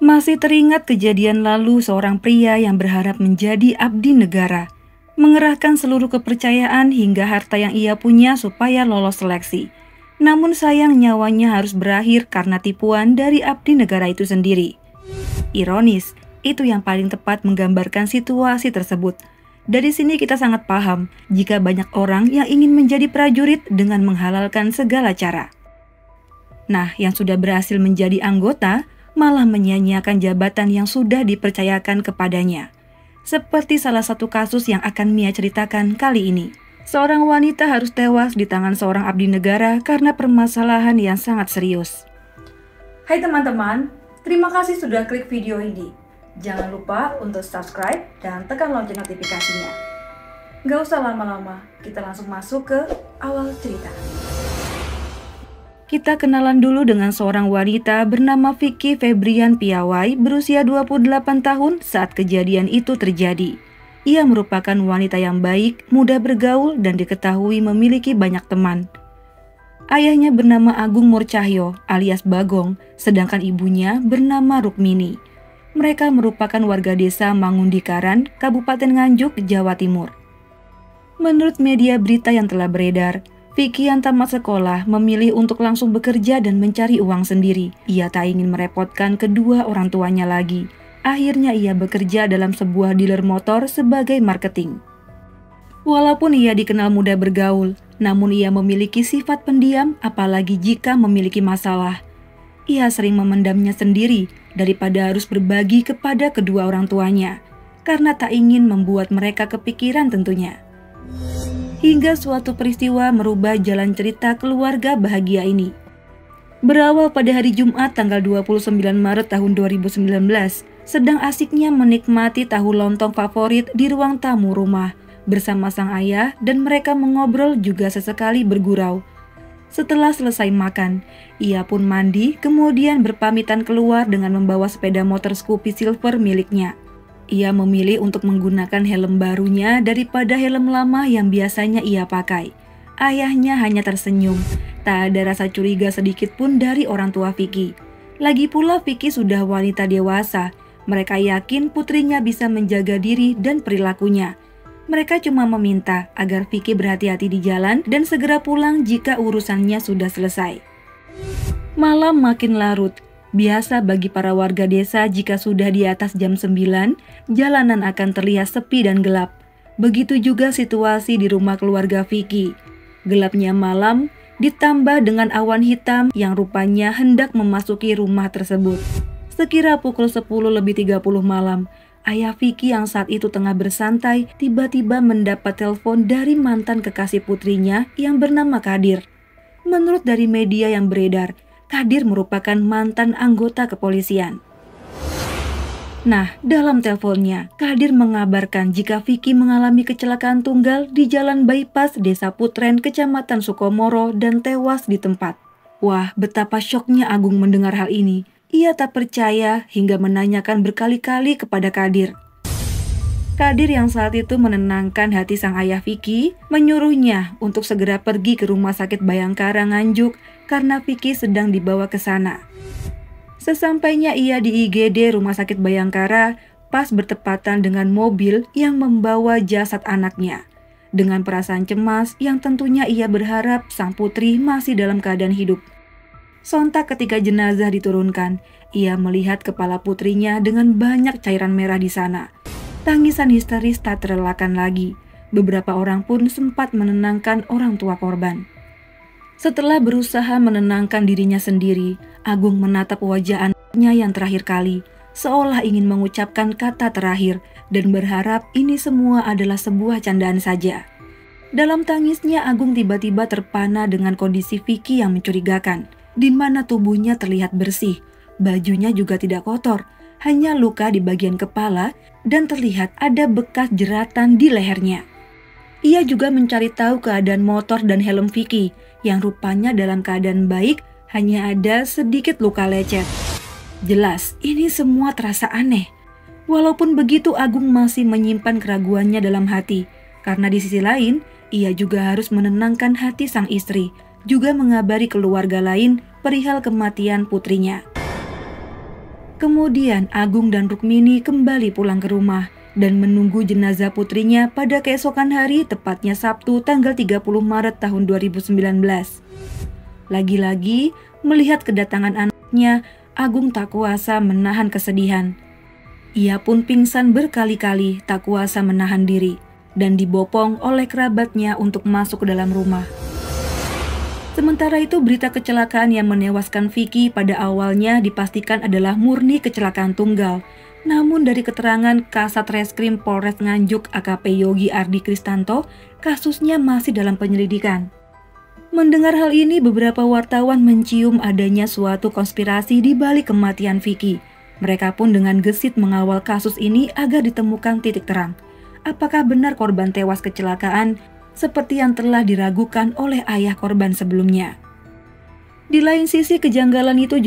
Masih teringat kejadian lalu seorang pria yang berharap menjadi abdi negara, mengerahkan seluruh kepercayaan hingga harta yang ia punya supaya lolos seleksi. Namun sayang nyawanya harus berakhir karena tipuan dari abdi negara itu sendiri. Ironis, itu yang paling tepat menggambarkan situasi tersebut. Dari sini kita sangat paham jika banyak orang yang ingin menjadi prajurit dengan menghalalkan segala cara. Nah, yang sudah berhasil menjadi anggota malah menyia-nyiakan jabatan yang sudah dipercayakan kepadanya. Seperti salah satu kasus yang akan Mia ceritakan kali ini. Seorang wanita harus tewas di tangan seorang abdi negara karena permasalahan yang sangat serius. Hai teman-teman, terima kasih sudah klik video ini. Jangan lupa untuk subscribe dan tekan lonceng notifikasinya. Gak usah lama-lama, kita langsung masuk ke awal cerita. Kita kenalan dulu dengan seorang wanita bernama Vicky Febrian Piawai berusia 28 tahun saat kejadian itu terjadi. Ia merupakan wanita yang baik, mudah bergaul, dan diketahui memiliki banyak teman. Ayahnya bernama Agung Murcahyo alias Bagong, sedangkan ibunya bernama Rukmini. Mereka merupakan warga desa Mangundikaran, Kabupaten Nganjuk, Jawa Timur. Menurut media berita yang telah beredar, Vicky yang tamat sekolah memilih untuk langsung bekerja dan mencari uang sendiri. Ia tak ingin merepotkan kedua orang tuanya lagi. Akhirnya ia bekerja dalam sebuah dealer motor sebagai marketing. Walaupun ia dikenal mudah bergaul, namun ia memiliki sifat pendiam apalagi jika memiliki masalah. Ia sering memendamnya sendiri daripada harus berbagi kepada kedua orang tuanya, karena tak ingin membuat mereka kepikiran tentunya. Hingga suatu peristiwa merubah jalan cerita keluarga bahagia ini. Berawal pada hari Jumat tanggal 29 Maret tahun 2019, sedang asiknya menikmati tahu lontong favorit di ruang tamu rumah bersama sang ayah dan mereka mengobrol juga sesekali bergurau. Setelah selesai makan, ia pun mandi kemudian berpamitan keluar dengan membawa sepeda motor Scoopy Silver miliknya. Ia memilih untuk menggunakan helm barunya daripada helm lama yang biasanya ia pakai. Ayahnya hanya tersenyum, tak ada rasa curiga sedikit pun dari orang tua Vicky. Lagi pula Vicky sudah wanita dewasa, mereka yakin putrinya bisa menjaga diri dan perilakunya. Mereka cuma meminta agar Vicky berhati-hati di jalan dan segera pulang jika urusannya sudah selesai. Malam makin larut. Biasa bagi para warga desa jika sudah di atas jam 9, jalanan akan terlihat sepi dan gelap. Begitu juga situasi di rumah keluarga Vicky. Gelapnya malam ditambah dengan awan hitam yang rupanya hendak memasuki rumah tersebut. Sekira pukul 10:30 malam, ayah Vicky yang saat itu tengah bersantai tiba-tiba mendapat telepon dari mantan kekasih putrinya yang bernama Kadir. Menurut dari media yang beredar, Kadir merupakan mantan anggota kepolisian. Nah, dalam teleponnya, Kadir mengabarkan jika Vicky mengalami kecelakaan tunggal di Jalan Bypass Desa Putren, Kecamatan Sukomoro dan tewas di tempat. Wah, betapa syoknya Agung mendengar hal ini. Ia tak percaya hingga menanyakan berkali-kali kepada Kadir. Kadir yang saat itu menenangkan hati sang ayah Vicky, menyuruhnya untuk segera pergi ke Rumah Sakit Bayangkara Nganjuk karena Vicky sedang dibawa ke sana. Sesampainya ia di IGD Rumah Sakit Bayangkara, pas bertepatan dengan mobil yang membawa jasad anaknya. Dengan perasaan cemas yang tentunya ia berharap sang putri masih dalam keadaan hidup. Sontak ketika jenazah diturunkan, ia melihat kepala putrinya dengan banyak cairan merah di sana. Tangisan histeris tak terelakkan lagi. Beberapa orang pun sempat menenangkan orang tua korban. Setelah berusaha menenangkan dirinya sendiri, Agung menatap wajah anaknya yang terakhir kali, seolah ingin mengucapkan kata terakhir dan berharap ini semua adalah sebuah candaan saja. Dalam tangisnya, Agung tiba-tiba terpana dengan kondisi Vicky yang mencurigakan, di mana tubuhnya terlihat bersih, bajunya juga tidak kotor, hanya luka di bagian kepala dan terlihat ada bekas jeratan di lehernya. Ia juga mencari tahu keadaan motor dan helm Vicky yang rupanya dalam keadaan baik, hanya ada sedikit luka lecet. Jelas, ini semua terasa aneh. Walaupun begitu, Agung masih menyimpan keraguannya dalam hati, karena di sisi lain, ia juga harus menenangkan hati sang istri, juga mengabari keluarga lain perihal kematian putrinya. Kemudian Agung dan Rukmini kembali pulang ke rumah dan menunggu jenazah putrinya pada keesokan hari, tepatnya Sabtu tanggal 30 Maret tahun 2019. Lagi-lagi melihat kedatangan anaknya, Agung tak kuasa menahan kesedihan. Ia pun pingsan berkali-kali, tak kuasa menahan diri, dan dibopong oleh kerabatnya untuk masuk ke dalam rumah. Sementara itu, berita kecelakaan yang menewaskan Vicky pada awalnya dipastikan adalah murni kecelakaan tunggal. Namun dari keterangan Kasat Reskrim Polres Nganjuk AKP Yogi Ardi Kristanto, kasusnya masih dalam penyelidikan. Mendengar hal ini, beberapa wartawan mencium adanya suatu konspirasi di balik kematian Vicky. Mereka pun dengan gesit mengawal kasus ini agar ditemukan titik terang. Apakah benar korban tewas kecelakaan seperti yang telah diragukan oleh ayah korban sebelumnya? Di lain sisi kejanggalan itu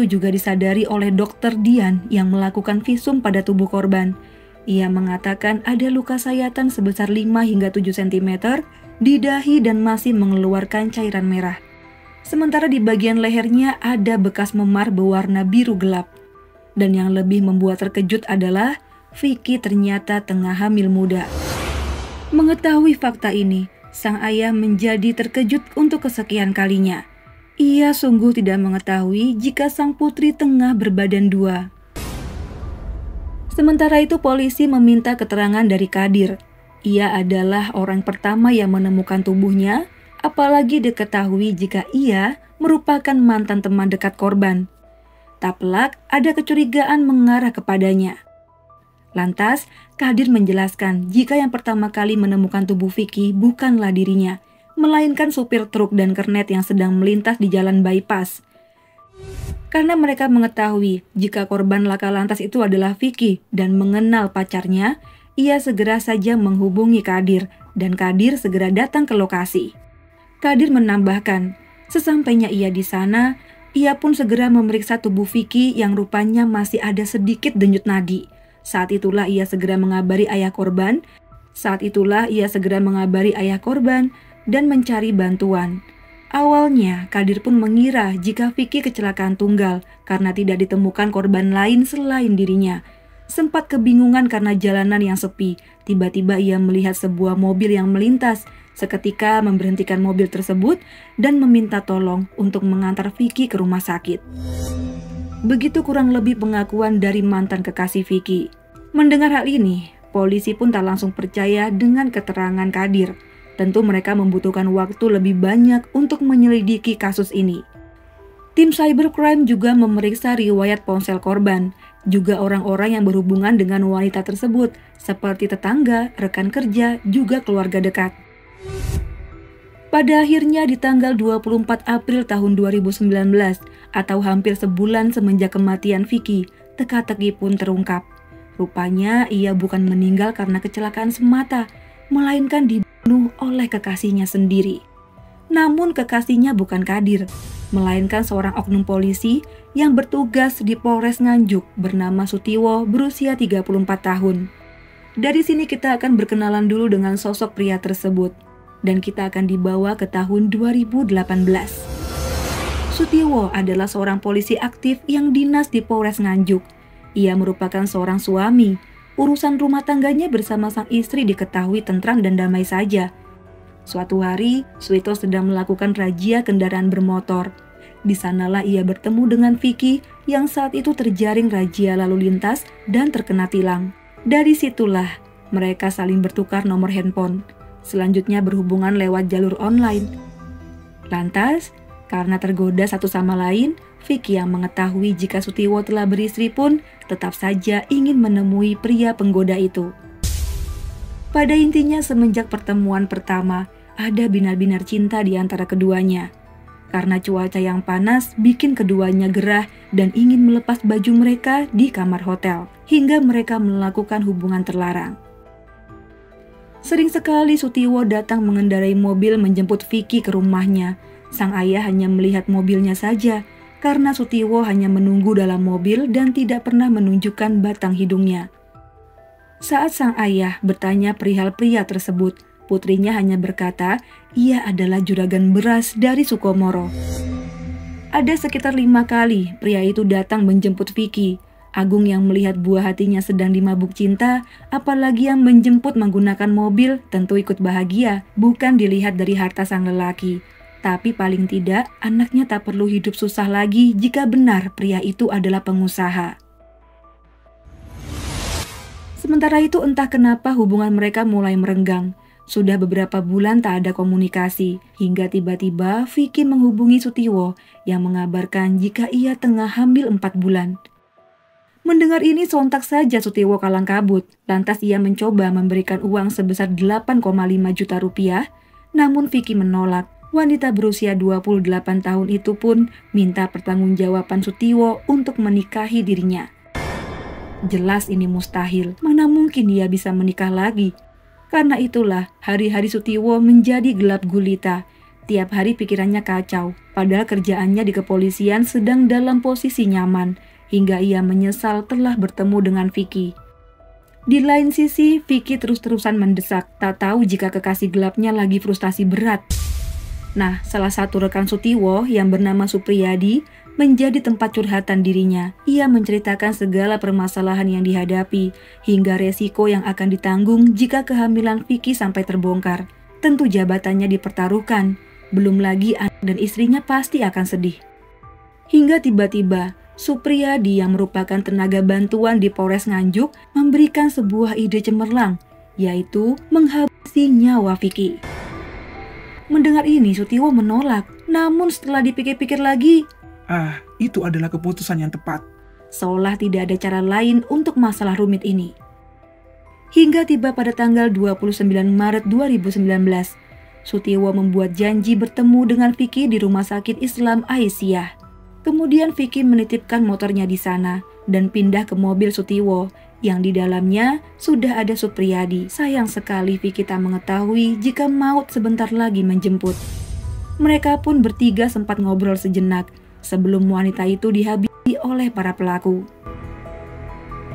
juga disadari oleh Dr. Dian yang melakukan visum pada tubuh korban. Ia mengatakan ada luka sayatan sebesar 5 hingga 7 cm di dahi dan masih mengeluarkan cairan merah. Sementara di bagian lehernya ada bekas memar berwarna biru gelap. Dan yang lebih membuat terkejut adalah Vicky ternyata tengah hamil muda. Mengetahui fakta ini, sang ayah menjadi terkejut untuk kesekian kalinya. Ia sungguh tidak mengetahui jika sang putri tengah berbadan dua. Sementara itu, polisi meminta keterangan dari Kadir. Ia adalah orang pertama yang menemukan tubuhnya, apalagi diketahui jika ia merupakan mantan teman dekat korban. Tak pelak ada kecurigaan mengarah kepadanya. Lantas, Kadir menjelaskan jika yang pertama kali menemukan tubuh Vicky bukanlah dirinya, melainkan supir truk dan kernet yang sedang melintas di jalan bypass. Karena mereka mengetahui jika korban laka lantas itu adalah Vicky dan mengenal pacarnya, ia segera saja menghubungi Kadir dan Kadir segera datang ke lokasi. Kadir menambahkan, sesampainya ia di sana, ia pun segera memeriksa tubuh Vicky yang rupanya masih ada sedikit denyut nadi. Saat itulah ia segera mengabari ayah korban dan mencari bantuan. Awalnya, Kadir pun mengira jika Vicky kecelakaan tunggal karena tidak ditemukan korban lain selain dirinya. Sempat kebingungan karena jalanan yang sepi, tiba-tiba ia melihat sebuah mobil yang melintas. Seketika memberhentikan mobil tersebut dan meminta tolong untuk mengantar Vicky ke rumah sakit. Begitu kurang lebih pengakuan dari mantan kekasih Vicky. Mendengar hal ini, polisi pun tak langsung percaya dengan keterangan Kadir. Tentu mereka membutuhkan waktu lebih banyak untuk menyelidiki kasus ini. Tim cybercrime juga memeriksa riwayat ponsel korban, juga orang-orang yang berhubungan dengan wanita tersebut, seperti tetangga, rekan kerja, juga keluarga dekat. Pada akhirnya di tanggal 24 April tahun 2019, atau hampir sebulan semenjak kematian Vicky, teka-teki pun terungkap. Rupanya ia bukan meninggal karena kecelakaan semata, melainkan dibunuh oleh kekasihnya sendiri. Namun kekasihnya bukan Kadir, melainkan seorang oknum polisi yang bertugas di Polres Nganjuk bernama Sutiwo berusia 34 tahun. Dari sini kita akan berkenalan dulu dengan sosok pria tersebut, dan kita akan dibawa ke tahun 2018. Sutiwo adalah seorang polisi aktif yang dinas di Polres Nganjuk. Ia merupakan seorang suami. Urusan rumah tangganya bersama sang istri diketahui tentram dan damai saja. Suatu hari, Suito sedang melakukan razia kendaraan bermotor. Di sanalah ia bertemu dengan Vicky yang saat itu terjaring razia lalu lintas dan terkena tilang. Dari situlah mereka saling bertukar nomor handphone. Selanjutnya berhubungan lewat jalur online. Lantas, karena tergoda satu sama lain, Vicky yang mengetahui jika Sutiwo telah beristri pun tetap saja ingin menemui pria penggoda itu. Pada intinya semenjak pertemuan pertama, ada binar-binar cinta di antara keduanya. Karena cuaca yang panas bikin keduanya gerah dan ingin melepas baju mereka di kamar hotel, hingga mereka melakukan hubungan terlarang. Sering sekali Sutiwo datang mengendarai mobil menjemput Vicky ke rumahnya. Sang ayah hanya melihat mobilnya saja, karena Sutiwo hanya menunggu dalam mobil dan tidak pernah menunjukkan batang hidungnya. Saat sang ayah bertanya perihal pria tersebut, putrinya hanya berkata ia adalah juragan beras dari Sukomoro. Ada sekitar 5 kali pria itu datang menjemput Vicky. Agung yang melihat buah hatinya sedang dimabuk cinta, apalagi yang menjemput menggunakan mobil, tentu ikut bahagia, bukan dilihat dari harta sang lelaki. Tapi paling tidak, anaknya tak perlu hidup susah lagi jika benar pria itu adalah pengusaha. Sementara itu entah kenapa hubungan mereka mulai merenggang. Sudah beberapa bulan tak ada komunikasi, hingga tiba-tiba Vicky menghubungi Sutiwo yang mengabarkan jika ia tengah hamil 4 bulan. Mendengar ini sontak saja Sutiwo kalang kabut, lantas ia mencoba memberikan uang sebesar 8,5 juta rupiah, namun Vicky menolak. Wanita berusia 28 tahun itu pun minta pertanggungjawaban Sutiwo untuk menikahi dirinya. Jelas ini mustahil, mana mungkin ia bisa menikah lagi. Karena itulah, hari-hari Sutiwo menjadi gelap gulita. Tiap hari pikirannya kacau, padahal kerjaannya di kepolisian sedang dalam posisi nyaman, hingga ia menyesal telah bertemu dengan Vicky. Di lain sisi, Vicky terus-terusan mendesak, tak tahu jika kekasih gelapnya lagi frustasi berat. Nah, salah satu rekan Sutiwo yang bernama Supriyadi menjadi tempat curhatan dirinya. Ia menceritakan segala permasalahan yang dihadapi, hingga resiko yang akan ditanggung jika kehamilan Vicky sampai terbongkar. Tentu jabatannya dipertaruhkan, belum lagi anak dan istrinya pasti akan sedih. Hingga tiba-tiba, Supriyadi yang merupakan tenaga bantuan di Polres Nganjuk memberikan sebuah ide cemerlang, yaitu menghabisi nyawa Vicky. Mendengar ini, Sutiwo menolak, namun setelah dipikir-pikir lagi, itu adalah keputusan yang tepat. Seolah tidak ada cara lain untuk masalah rumit ini. Hingga tiba pada tanggal 29 Maret 2019, Sutiwo membuat janji bertemu dengan Vicky di Rumah Sakit Islam Aisyah. Kemudian Vicky menitipkan motornya di sana dan pindah ke mobil Sutiwo yang di dalamnya sudah ada Supriyadi. Sayang sekali Vicky tak mengetahui jika maut sebentar lagi menjemput. Mereka pun bertiga sempat ngobrol sejenak sebelum wanita itu dihabisi oleh para pelaku.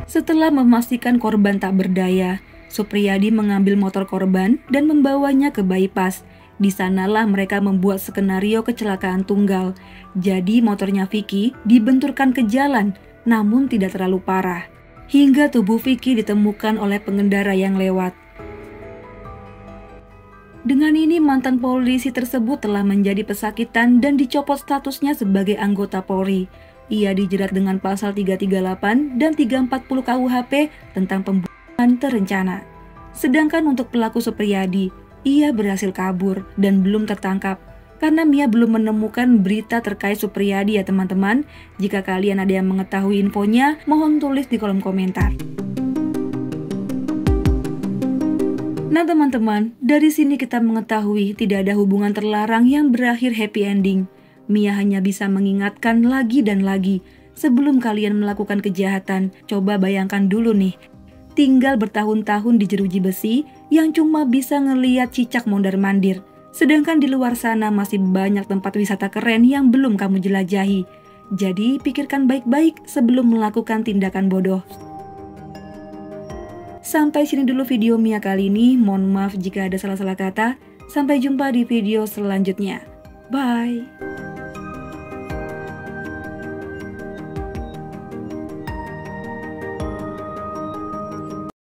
Setelah memastikan korban tak berdaya, Supriyadi mengambil motor korban dan membawanya ke bypass. Di sanalah mereka membuat skenario kecelakaan tunggal. Jadi motornya Vicky dibenturkan ke jalan, namun tidak terlalu parah. Hingga tubuh Vicky ditemukan oleh pengendara yang lewat. Dengan ini mantan polisi tersebut telah menjadi pesakitan dan dicopot statusnya sebagai anggota Polri. Ia dijerat dengan pasal 338 dan 340 KUHP tentang pembunuhan terencana. Sedangkan untuk pelaku Supriyadi, ia berhasil kabur dan belum tertangkap. Karena Mia belum menemukan berita terkait Supriyadi ya teman-teman. Jika kalian ada yang mengetahui infonya, mohon tulis di kolom komentar. Nah teman-teman, dari sini kita mengetahui tidak ada hubungan terlarang yang berakhir happy ending. Mia hanya bisa mengingatkan lagi dan lagi, sebelum kalian melakukan kejahatan, coba bayangkan dulu nih, tinggal bertahun-tahun di jeruji besi yang cuma bisa ngeliat cicak mondar-mandir. Sedangkan di luar sana masih banyak tempat wisata keren yang belum kamu jelajahi. Jadi pikirkan baik-baik sebelum melakukan tindakan bodoh. Sampai sini dulu video Mia kali ini, mohon maaf jika ada salah-salah kata. Sampai jumpa di video selanjutnya. Bye!